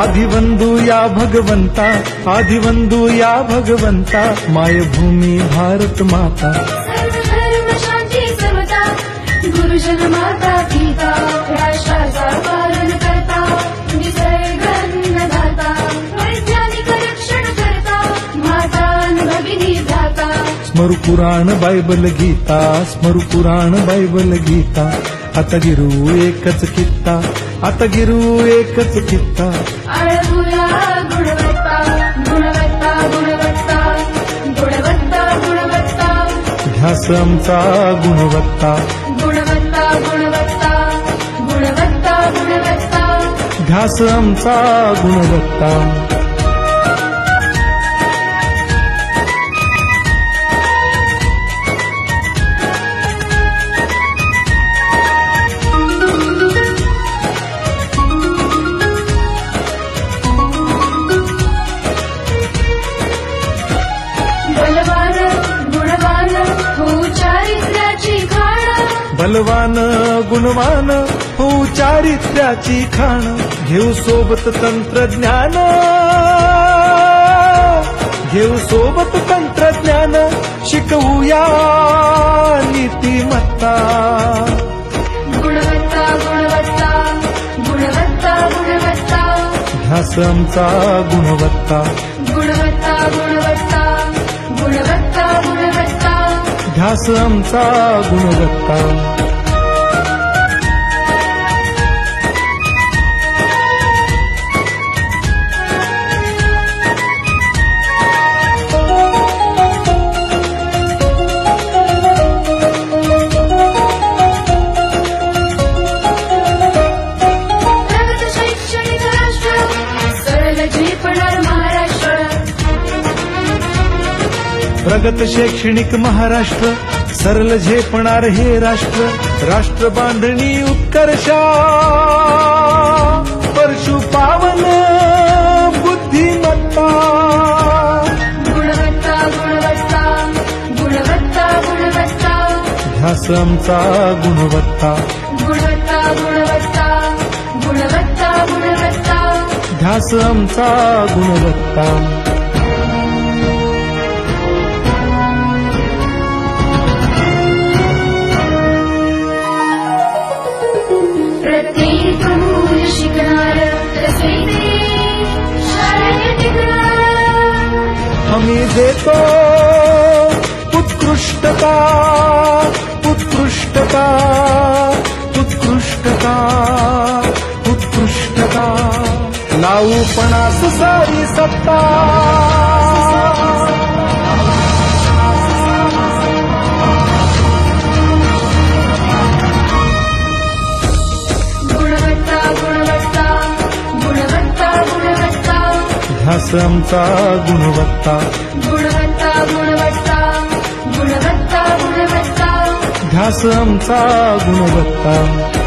आदिवंदू या भगवंता, आदिवंदू या भगवंता, मायभूमी भारत माता। सर्व धर्म शांती समता, गुरुजन माता पिता, राष्ट्राचा पालन करता, निसर्ग अन्नदाता, वैज्ञानिक रक्षण करता, माता भगिनी भ्राता। स्मरु पुराण बायबल गीता, स्मरु पुराण बायबल गीता, आता गिरू एकच कित्ता, आता गिरू एकच कित्ता। आळवूया गुणवत्ता, गुणवत्ता, गुणवत्ता, गुणवत्ता, गुणवत्ता, ध्यास आमचा गुणवत्ता, गुणवत्ता, गुणवत्ता, गुणवत्ता, गुणवत्ता। ध्यास आमचा गुणवत्ता। बलवान गुणवान हो चारित्र्याची खाण, बलवान गुणवान हो चारित्र्याची खाण, घेऊ सोबत तंत्रज्ञान, घेऊ सोबत तंत्रज्ञान, शिकवूया नीतिमत्ता। गुणवत्ता, गुणवत्ता, गुणवत्ता, गुणवत्ता, ध्यास आमचा गुणवत्ता, गुणवत्ता, गुणवत्ता, गुणवत्ता, गुणवत्ता। ध्यास आमचा गुणवत्ता। प्रगत शैक्षणिक राष्ट्र, सरळ झेपणार महाराष्ट्र। प्रगत शैक्षणिक महाराष्ट्र, सरल झेपणार हे राष्ट्र, राष्ट्र बांधणी उत्कर्षा, परशु पावन बुद्धिमत्ता। गुणवत्ता, गुणवत्ता, गुणवत्ता, गुणवत्ता, ध्यास आमचा गुणवत्ता, गुणवत्ता, गुणवत्ता, गुणवत्ता, गुणवत्ता। ध्यास आमचा गुणवत्ता। प्रत्येक मूल शिकणार, रसविते शाळेत टिकणार। हमी देतो उत्कृष्टता, उत्कृष्टता, उत्कृष्टता, उत्कृष्टता, लावू पणास सारी सत्ता। गुणवत्ता, गुणवत्ता, गुणवत्ता, गुणवत्ता, ध्यास आमचा गुणवत्ता, गुणवत्ता, गुणवत्ता, गुणवत्ता, गुणवत्ता। ध्यास आमचा गुणवत्ता।